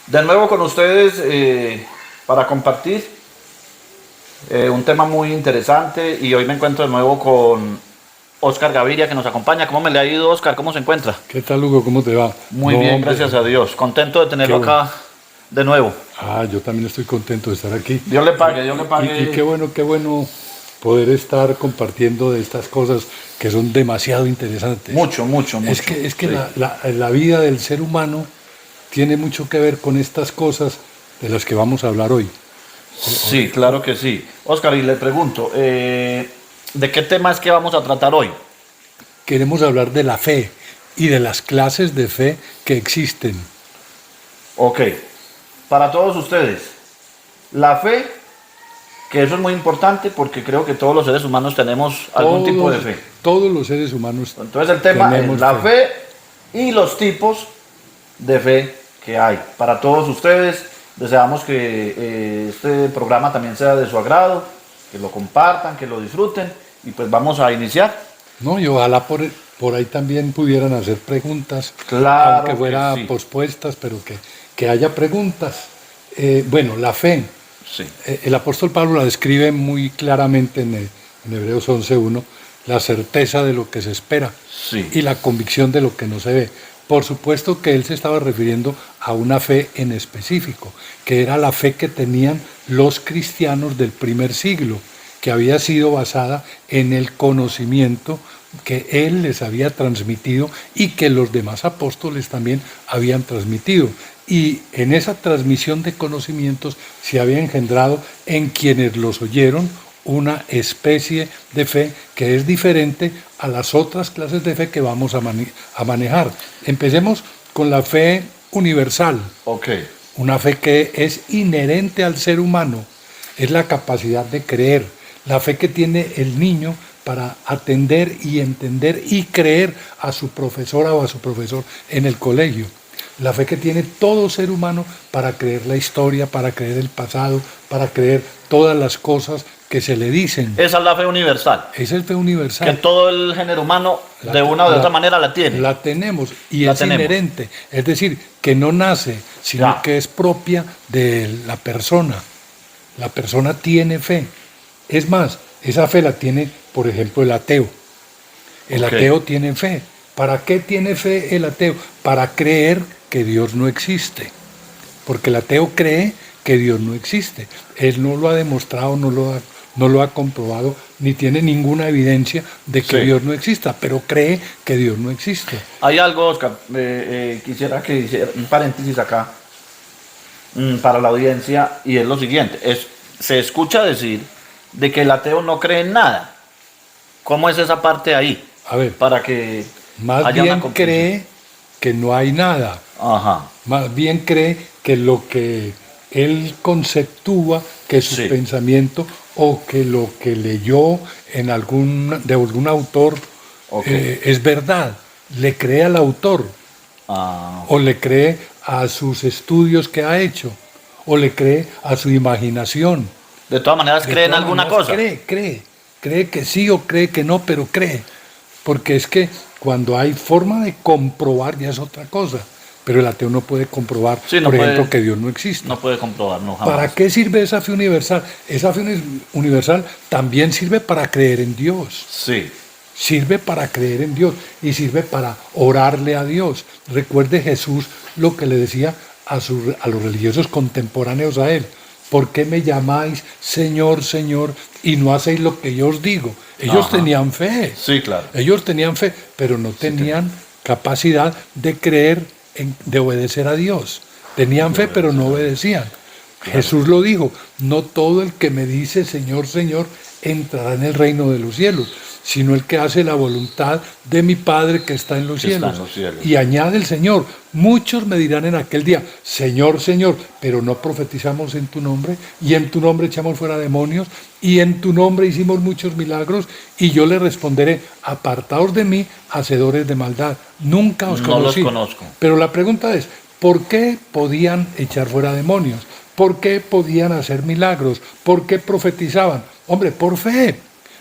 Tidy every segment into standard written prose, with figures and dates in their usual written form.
De nuevo con ustedes para compartir un tema muy interesante y hoy me encuentro de nuevo con Oscar Gaviria que nos acompaña. ¿Cómo me le ha ido, Oscar? ¿Cómo se encuentra? ¿Qué tal, Hugo? ¿Cómo te va? Muy No, bien, hombre, gracias a Dios. Contento de tenerlo qué bueno. acá de nuevo. Yo también estoy contento de estar aquí. Dios le pague, Dios le Y pague. qué bueno poder estar compartiendo de estas cosas que son demasiado interesantes. Mucho. Es que Sí. la vida del ser humano tiene mucho que ver con estas cosas de las que vamos a hablar hoy. Sí, claro que sí. Oscar, y le pregunto, ¿de qué tema es que vamos a tratar hoy? Queremos hablar de la fe y de las clases de fe que existen. Ok, para todos ustedes, la fe, que eso es muy importante porque creo que todos los seres humanos tenemos algún tipo de fe. Todos los seres humanos Entonces el tema es tenemos la fe y los tipos de fe que hay. Para todos ustedes, deseamos que este programa también sea de su agrado, que lo compartan, que lo disfruten y pues vamos a iniciar. No, y ojalá por ahí también pudieran hacer preguntas, Claro aunque que fuera sí. pospuestas, pero que haya preguntas. Bueno, la fe, Sí, el apóstol Pablo la describe muy claramente en Hebreos 11:1, la certeza de lo que se espera sí, y la convicción de lo que no se ve. Por supuesto que él se estaba refiriendo a una fe en específico, que era la fe que tenían los cristianos del primer siglo, que había sido basada en el conocimiento que él les había transmitido y que los demás apóstoles también habían transmitido. Y en esa transmisión de conocimientos se había engendrado en quienes los oyeron una especie de fe que es diferente a las otras clases de fe que vamos a manejar. Empecemos con la fe universal, ok. una fe que es inherente al ser humano, es la capacidad de creer, la fe que tiene el niño para atender y entender y creer a su profesora o a su profesor en el colegio. La fe que tiene todo ser humano para creer la historia, para creer el pasado, para creer todas las cosas que se le dicen. Esa es la fe universal, Es el fe que universal. todo el género humano de una o de otra manera la tiene. La tenemos y La es tenemos. inherente, es decir, que no nace, sino Ya. que es propia de la persona. La persona tiene fe. Es más, esa fe la tiene, por ejemplo, el ateo. El Ok. ateo tiene fe. ¿Para qué tiene fe el ateo? Para creer que Dios no existe. Porque el ateo cree que Dios no existe. Él no lo ha demostrado, no lo ha comprobado, ni tiene ninguna evidencia de que Sí. Dios no exista, pero cree que Dios no existe. Hay algo, Oscar, quisiera que hiciera un paréntesis acá para la audiencia y es lo siguiente, se escucha decir de que el ateo no cree en nada. ¿Cómo es esa parte ahí? A ver, Para que más haya una bien comprensión. cree que no hay nada. Ajá, Más bien cree que lo que él conceptúa, que su Sí. pensamiento o que lo que leyó de algún autor Ok. es verdad. Le cree al autor ah, o le cree a sus estudios que ha hecho o le cree a su imaginación. de todas maneras De cree en todas alguna maneras, cosa. cree que sí o cree que no, pero cree. Porque es que cuando hay forma de comprobar ya es otra cosa. Pero el ateo no puede comprobar, Sí, no por puede- ejemplo, que Dios no existe. No puede comprobar, no jamás. ¿Para qué sirve esa fe universal? Esa fe universal también sirve para creer en Dios. Sí, Sirve para creer en Dios y sirve para orarle a Dios. Recuerde Jesús lo que le decía a los religiosos contemporáneos a él. ¿Por qué me llamáis Señor, Señor y no hacéis lo que yo os digo? Ellos Ajá. tenían fe. sí, claro. Ellos tenían fe, pero no tenían capacidad de creer, de obedecer a Dios. Tenían fe, pero no obedecían. Jesús lo dijo, no todo el que me dice Señor, Señor, entrará en el reino de los cielos, sino el que hace la voluntad de mi Padre que está en los Que está cielos. en los cielos. Y añade el Señor, muchos me dirán en aquel día, Señor, Señor, pero no profetizamos en tu nombre, y en tu nombre echamos fuera demonios, y en tu nombre hicimos muchos milagros, y yo le responderé, apartaos de mí, hacedores de maldad, nunca os No los conocí. conozco. Pero la pregunta es, ¿por qué podían echar fuera demonios? ¿Por qué podían hacer milagros? ¿Por qué profetizaban? Hombre, por fe.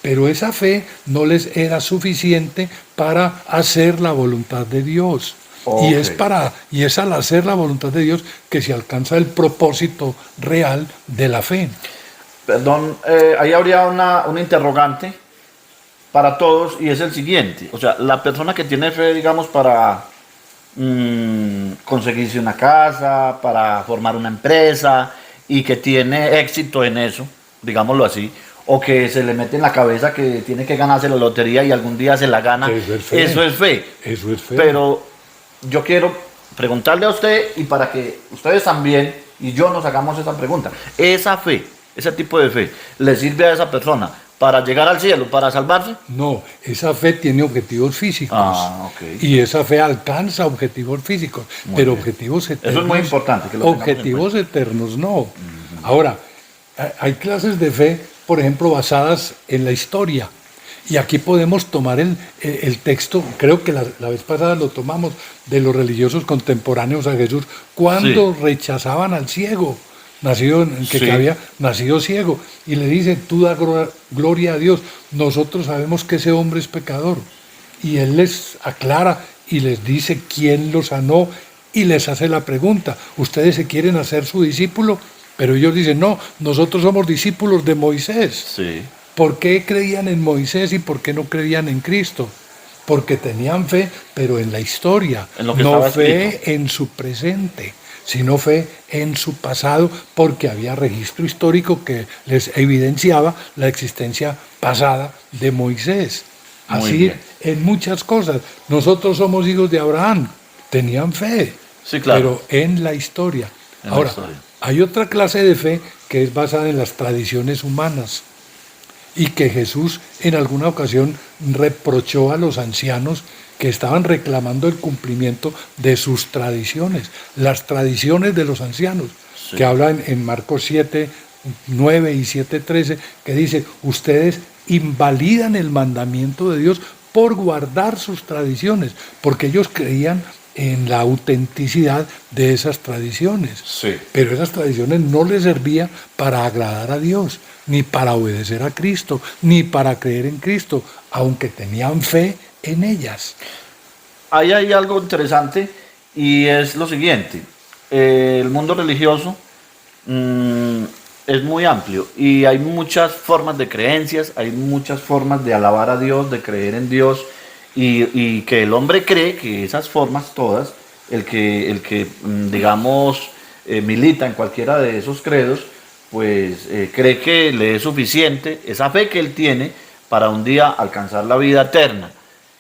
Pero esa fe no les era suficiente para hacer la voluntad de Dios. Y Ok. es al hacer la voluntad de Dios que se alcanza el propósito real de la fe. Perdón, ahí habría una interrogante para todos y es el siguiente. O sea, la persona que tiene fe, digamos, para conseguirse una casa, para formar una empresa y que tiene éxito en eso, digámoslo así, o que se le mete en la cabeza que tiene que ganarse la lotería y algún día se la gana, Eso es fe. eso es fe. Eso es fe. Pero yo quiero preguntarle a usted y para que ustedes también y yo nos hagamos esa pregunta. Esa fe, ese tipo de fe, ¿le sirve a esa persona para llegar al cielo, para salvarse? No, esa fe tiene objetivos físicos. Ah, ok. Y esa fe alcanza objetivos físicos, Muy pero bien. objetivos Eso eternos. es muy importante, que lo tengamos en objetivos eternos no. Ahora, hay clases de fe, por ejemplo, basadas en la historia. Y aquí podemos tomar el texto, creo que la vez pasada lo tomamos, de los religiosos contemporáneos a Jesús, cuando rechazaban al ciego, que Sí. había nacido ciego, y le dice, tú da gloria a Dios, nosotros sabemos que ese hombre es pecador. Y él les aclara y les dice quién lo sanó y les hace la pregunta, ¿ustedes se quieren hacer su discípulo? Pero ellos dicen, no, nosotros somos discípulos de Moisés. Sí. ¿Por qué creían en Moisés y por qué no creían en Cristo? Porque tenían fe, pero en la historia, En lo que no estaba fe escrito. en su presente, sino fe en su pasado, porque había registro histórico que les evidenciaba la existencia pasada de Moisés. Muy Así bien. en muchas cosas. Nosotros somos hijos de Abraham, tenían fe, Sí, claro. pero en la historia. En la Ahora, historia. hay otra clase de fe que es basada en las tradiciones humanas y que Jesús en alguna ocasión reprochó a los ancianos que estaban reclamando el cumplimiento de sus tradiciones, las tradiciones de los ancianos, Sí. que hablan en Marcos 7, 9 y 7, 13, que dice, ustedes invalidan el mandamiento de Dios por guardar sus tradiciones, porque ellos creían en la autenticidad de esas tradiciones. Sí. Pero esas tradiciones no les servían para agradar a Dios, ni para obedecer a Cristo, ni para creer en Cristo, aunque tenían fe en ellas. Ahí hay algo interesante y es lo siguiente. El mundo religioso es muy amplio y hay muchas formas de creencias, hay muchas formas de alabar a Dios, de creer en Dios y que el hombre cree que esas formas todas, digamos, milita en cualquiera de esos credos, pues cree que le es suficiente esa fe que él tiene para un día alcanzar la vida eterna.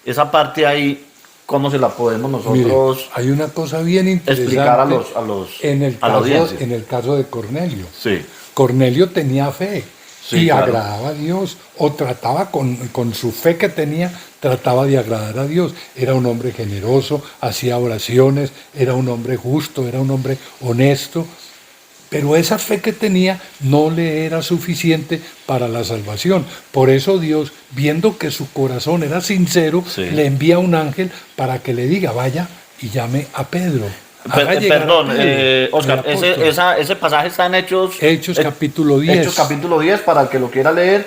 Esa parte ahí, ¿cómo se la podemos Mire, nosotros hay una cosa bien interesante explicar en el a la caso, audiencia? en el caso de Cornelio. Sí, Cornelio tenía fe Sí, y claro. agradaba a Dios, o trataba con su fe que tenía, trataba de agradar a Dios. Era un hombre generoso, hacía oraciones, era un hombre justo, era un hombre honesto, pero esa fe que tenía no le era suficiente para la salvación. Por eso Dios, viendo que su corazón era sincero, Sí. le envía un ángel para que le diga, vaya y llame a Pedro. Haga llegar a Perdón, Pedro, Oscar, el apóstol. ese pasaje está en Hechos, Hechos capítulo 10. Hechos capítulo 10, para el que lo quiera leer,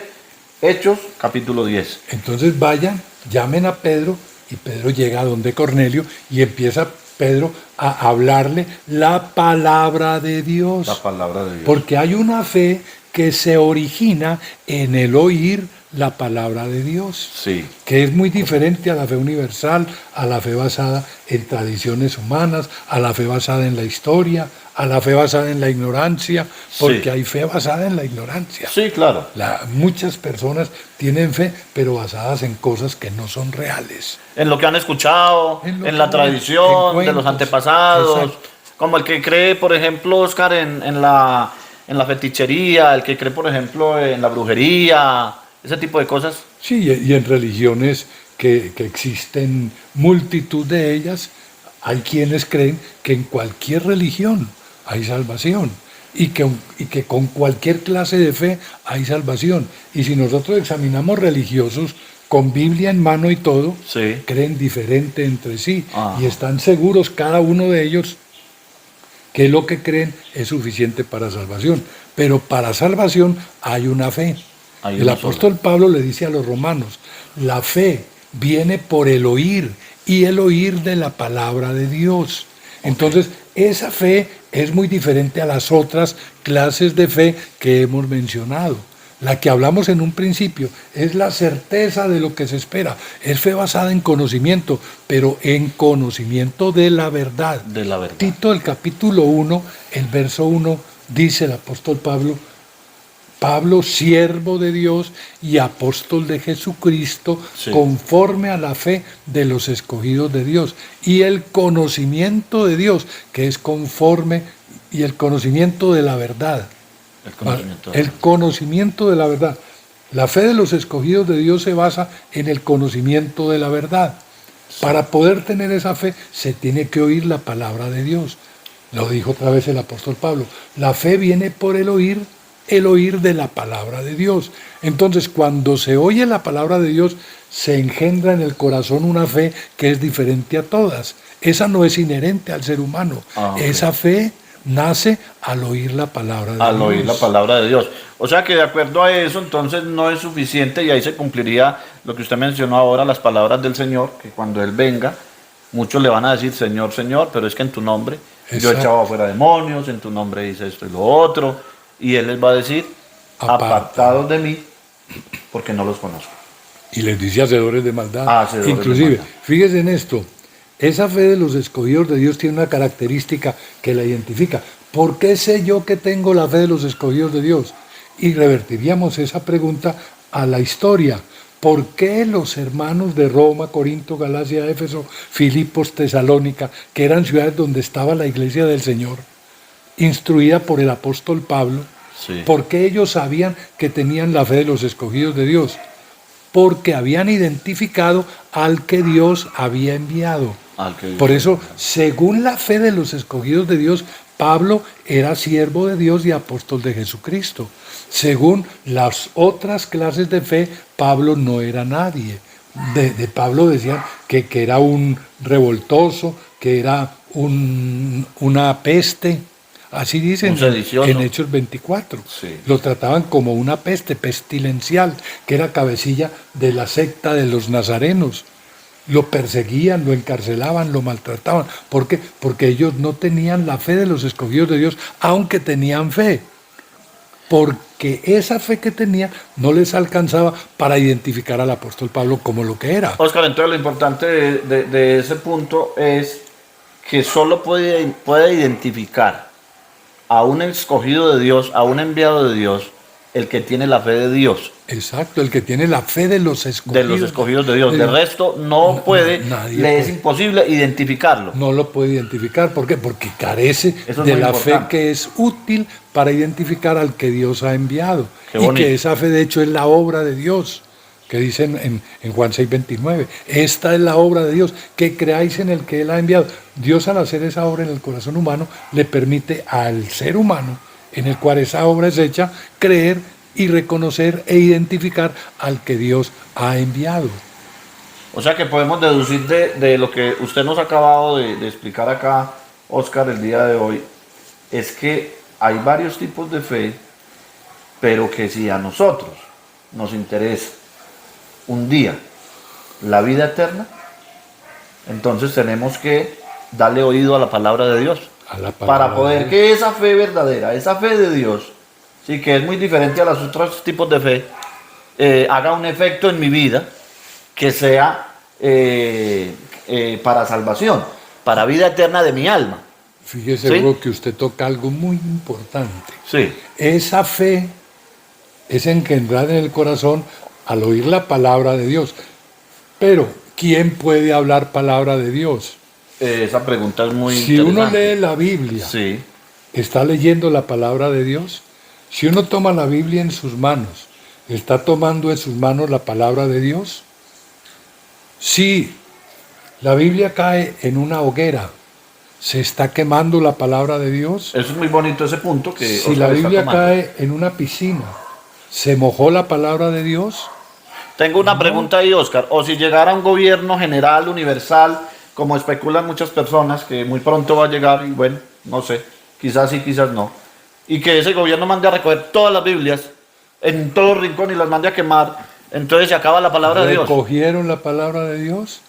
Hechos capítulo 10. Entonces vayan, llamen a Pedro y Pedro llega a donde Cornelio y empieza Pedro a hablarle la palabra de Dios. La palabra de Dios. Porque hay una fe que se origina en el oír la palabra de Dios, Sí, que es muy diferente a la fe universal, a la fe basada en tradiciones humanas, a la fe basada en la historia, a la fe basada en la ignorancia, porque Sí. hay fe basada en la ignorancia. sí, claro. Muchas personas tienen fe, pero basadas en cosas que no son reales. En lo que han escuchado, En lo en que la han- tradición, en de los cuentos. antepasados, Exacto. como el que cree, por ejemplo, Oscar, en la fetichería, el que cree, por ejemplo, en la brujería, ese tipo de cosas. Sí, y en religiones que existen multitud de ellas, hay quienes creen que en cualquier religión hay salvación y que con cualquier clase de fe hay salvación. Y si nosotros examinamos religiosos con Biblia en mano y todo, Sí. creen diferente entre sí Ah. y están seguros cada uno de ellos que lo que creen es suficiente para salvación. Pero para salvación hay una fe. Hay El una apóstol Pablo le dice a los romanos, la fe viene por el oír y el oír de la palabra de Dios. Entonces, esa fe es muy diferente a las otras clases de fe que hemos mencionado. La que hablamos en un principio es la certeza de lo que se espera. Es fe basada en conocimiento, pero en conocimiento de la verdad. De la verdad. Tito, el capítulo 1, el verso 1, dice el apóstol Pablo, Pablo, siervo de Dios y apóstol de Jesucristo, Sí. conforme a la fe de los escogidos de Dios y el conocimiento de Dios, que es conforme, y el conocimiento de la verdad. El conocimiento. El conocimiento de la verdad. La fe de los escogidos de Dios se basa en el conocimiento de la verdad. Para poder tener esa fe se tiene que oír la palabra de Dios. Lo dijo otra vez el apóstol Pablo. La fe viene por el oír de la palabra de Dios. Entonces, cuando se oye la palabra de Dios, se engendra en el corazón una fe que es diferente a todas. Esa no es inherente al ser humano. Ok. Esa fe nace al oír la palabra de Dios. Al oír la palabra de Dios. O sea que de acuerdo a eso, entonces no es suficiente y ahí se cumpliría lo que usted mencionó ahora, las palabras del Señor, que cuando Él venga, muchos le van a decir, Señor, Señor, pero es que en tu nombre yo he Exacto. echado afuera demonios, en tu nombre hice esto y lo otro, y Él les va a decir, apartados de mí, porque no los conozco. Y les dice hacedores de maldad. Hacedores de Inclusive, maldad. fíjese en esto, esa fe de los escogidos de Dios tiene una característica que la identifica. ¿Por qué sé yo que tengo la fe de los escogidos de Dios? Y revertiríamos esa pregunta a la historia. ¿Por qué los hermanos de Roma, Corinto, Galacia, Éfeso, Filipos, Tesalónica, que eran ciudades donde estaba la iglesia del Señor, instruida por el apóstol Pablo, Sí. por qué ellos sabían que tenían la fe de los escogidos de Dios? Porque habían identificado al que Dios había enviado. Al que- Por eso, según la fe de los escogidos de Dios, Pablo era siervo de Dios y apóstol de Jesucristo. Según las otras clases de fe, Pablo no era nadie. De Pablo decían que era un revoltoso, que era una peste. Así dicen Un sedicioso. en Hechos 24. Sí. Lo trataban como una peste pestilencial, que era cabecilla de la secta de los nazarenos. Lo perseguían, lo encarcelaban, lo maltrataban. ¿Por qué? Porque ellos no tenían la fe de los escogidos de Dios, aunque tenían fe. Porque esa fe que tenían no les alcanzaba para identificar al apóstol Pablo como lo que era. Oscar, entonces lo importante de ese punto es que solo puede identificar a un escogido de Dios, a un enviado de Dios, el que tiene la fe de Dios, Exacto, el que tiene la fe de los de escogidos. los escogidos de Dios. De resto no puede, nadie le es puede. imposible identificarlo. No lo puede identificar. ¿Por qué? Porque carece Eso es de muy la importante. fe que es útil para identificar al que Dios ha enviado. Qué Y bonito. que esa fe de hecho es la obra de Dios, que dice en Juan 6:29. Esta es la obra de Dios, que creáis en el que Él ha enviado. Dios, al hacer esa obra en el corazón humano, le permite al ser humano, en el cual esa obra es hecha, creer y reconocer e identificar al que Dios ha enviado. O sea que podemos deducir de lo que usted nos ha acabado de explicar acá, Oscar, el día de hoy, es que hay varios tipos de fe, pero que si a nosotros nos interesa un día la vida eterna, entonces tenemos que darle oído a la palabra de Dios. A la palabra Para poder de que esa fe verdadera, esa fe de Dios, sí, que es muy diferente a los otros tipos de fe, haga un efecto en mi vida que sea para salvación, para vida eterna de mi alma. Fíjese, ¿Sí? Hugo, que usted toca algo muy importante. Sí, Esa fe es engendrada en el corazón al oír la palabra de Dios. Pero, ¿quién puede hablar palabra de Dios? esa pregunta es muy Si uno interesante. lee la Biblia, Sí, ¿está leyendo la palabra de Dios? Si uno toma la Biblia en sus manos, ¿está tomando en sus manos la palabra de Dios? Si la Biblia cae en una hoguera, ¿se está quemando la palabra de Dios? eso es muy bonito ese punto que Si Oscar la está Biblia tomando. cae en una piscina, ¿se mojó la palabra de Dios? Tengo una pregunta ahí, Oscar. O si llegara un gobierno general, universal, como especulan muchas personas, que muy pronto va a llegar, y bueno, no sé, quizás sí, quizás no. Y que ese gobierno mande a recoger todas las Biblias en todo rincón y las mande a quemar, entonces se acaba la palabra de Dios. ¿Recogieron la palabra de Dios?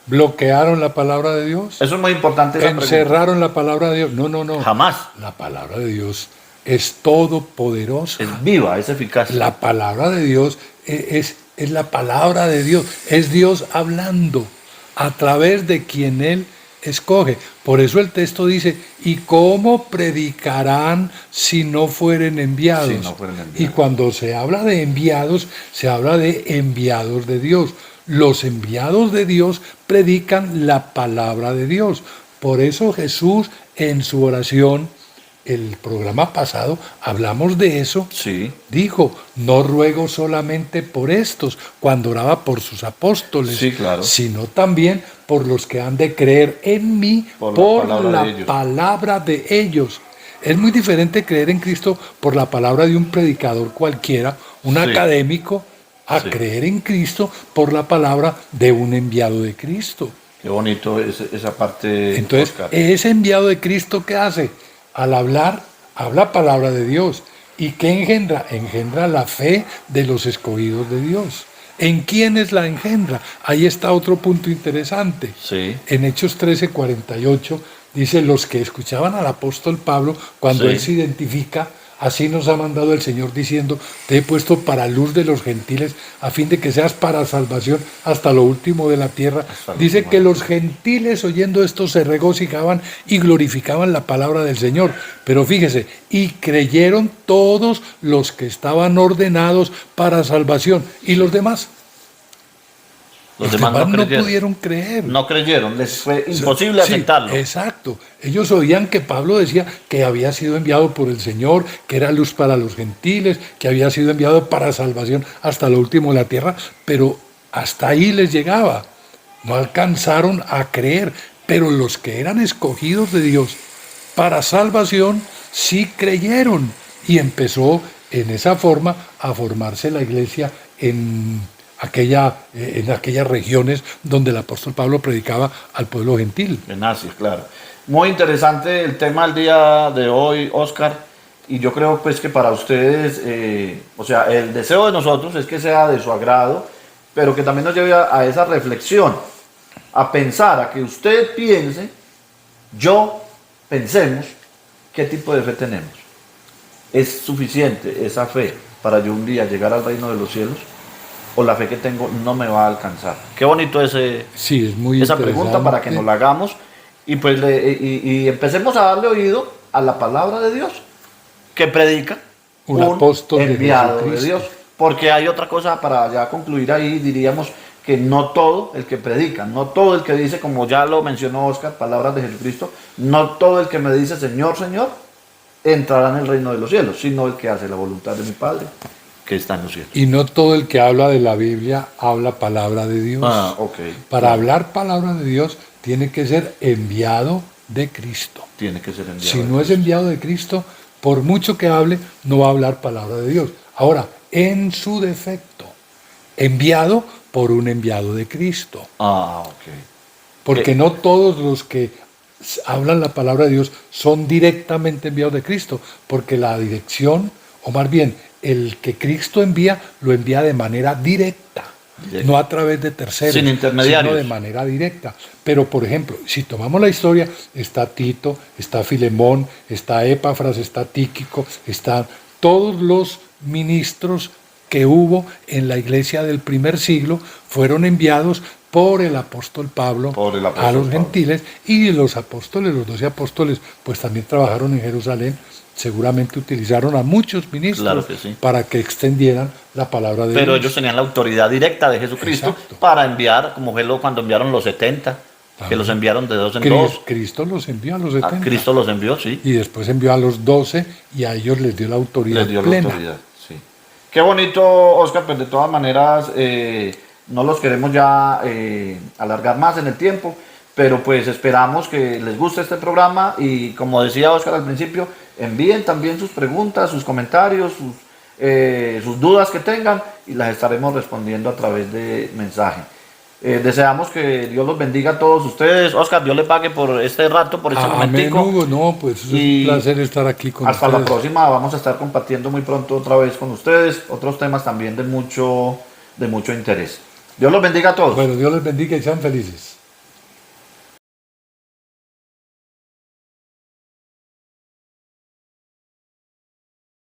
¿Bloquearon la palabra de Dios? Eso es muy importante, esa pregunta. ¿Encerraron la palabra de Dios? No, no, no. Jamás. La palabra de Dios es todopoderosa. Es viva, es eficaz. La palabra de Dios es la palabra de Dios. Es Dios hablando a través de quien Él escoge. Por eso el texto dice, ¿y cómo predicarán si no fueren enviados? Si no fueren enviados. Y cuando se habla de enviados, se habla de enviados de Dios. Los enviados de Dios predican la palabra de Dios. Por eso Jesús en su oración, el programa pasado hablamos de eso, Sí. dijo, no ruego solamente por estos, cuando oraba por sus apóstoles, Sí, claro. sino también por los que han de creer en mí, Por por la palabra la de ellos. palabra de ellos. Es muy diferente creer en Cristo por la palabra de un predicador cualquiera, un Sí. académico, a Sí. creer en Cristo por la palabra de un enviado de Cristo. Qué bonito esa parte, Entonces, Oscar. ese enviado de Cristo, ¿qué hace? Al hablar, habla palabra de Dios. ¿Y qué engendra? Engendra la fe de los escogidos de Dios. ¿En quiénes la engendra? Ahí está otro punto interesante. Sí. En Hechos 13:48 dice, los que escuchaban al apóstol Pablo, cuando Sí. él se identifica, así nos ha mandado el Señor diciendo, te he puesto para luz de los gentiles, a fin de que seas para salvación hasta lo último de la tierra. Hasta lo Dice último que de la los gentiles oyendo esto se regocijaban y glorificaban la palabra del Señor. Pero fíjese, y creyeron todos los que estaban ordenados para salvación. ¿Y los demás? Los demás no creyeron. pudieron creer. No creyeron, les fue imposible Sí, aceptarlo. Exacto. Ellos oían que Pablo decía que había sido enviado por el Señor, que era luz para los gentiles, que había sido enviado para salvación hasta lo último de la tierra, pero hasta ahí les llegaba. No alcanzaron a creer, pero los que eran escogidos de Dios para salvación sí creyeron. Y empezó en esa forma a formarse la iglesia en aquellas regiones donde el apóstol Pablo predicaba al pueblo gentil. En Asia, claro. Muy interesante el tema del día de hoy, Oscar. Y yo creo pues que para ustedes, o sea, el deseo de nosotros es que sea de su agrado, pero que también nos lleve a esa reflexión, a pensar, a que usted piense, pensemos, qué tipo de fe tenemos. ¿Es suficiente esa fe para yo un día llegar al reino de los cielos? ¿O la fe que tengo no me va a alcanzar? Qué bonito Sí, es muy esa pregunta para que nos la hagamos y pues y empecemos a darle oído a la palabra de Dios que predica un apóstol enviado de de Jesucristo. Dios. Porque hay otra cosa para ya concluir ahí, diríamos que no todo el que predica, no todo el que dice, como ya lo mencionó Oscar, palabras de Jesucristo, no todo el que me dice Señor, Señor, entrará en el reino de los cielos, sino el que hace la voluntad de mi Padre que está en los cielos. Y no todo el que habla de la Biblia habla palabra de Dios. Ok. Para hablar palabra de Dios tiene que ser enviado de Cristo. Tiene que ser enviado. Si no es enviado de Cristo, por mucho que hable, no va a hablar palabra de Dios. Ahora, en su defecto, enviado por un enviado de Cristo. Ok. Porque no todos los que hablan la palabra de Dios son directamente enviados de Cristo, porque la dirección, o más bien, el que Cristo envía, lo envía de manera directa, no a través de terceros, sin intermediarios, sino de manera directa. Pero, por ejemplo, si tomamos la historia, está Tito, está Filemón, está Epafras, está Tíquico, están todos los ministros que hubo en la iglesia del primer siglo, fueron enviados por el apóstol Pablo a los gentiles, y los apóstoles, los 12 apóstoles, pues también trabajaron en Jerusalén. Seguramente utilizaron a muchos ministros, claro que sí, para que extendieran la palabra de Dios. Pero ellos tenían la autoridad directa de Jesucristo. Exacto. Para enviar, como fue cuando enviaron los 70, que los enviaron de dos en dos. Cristo los envió a los 70. Cristo los envió, sí. Y después envió a los 12 y a ellos les dio la autoridad les dio plena. La autoridad, sí. Qué bonito, Oscar, pues de todas maneras no los queremos ya alargar más en el tiempo, pero pues esperamos que les guste este programa y como decía Oscar al principio, envíen también sus preguntas, sus comentarios, sus dudas que tengan y las estaremos respondiendo a través de mensaje. Deseamos que Dios los bendiga a todos ustedes. Oscar, Dios le pague por este rato, por este momentico. Hugo, no, pues es un placer estar aquí con hasta ustedes. La próxima, vamos a estar compartiendo muy pronto otra vez con ustedes otros temas también de mucho interés. Dios los bendiga a todos. Bueno, Dios les bendiga y sean felices.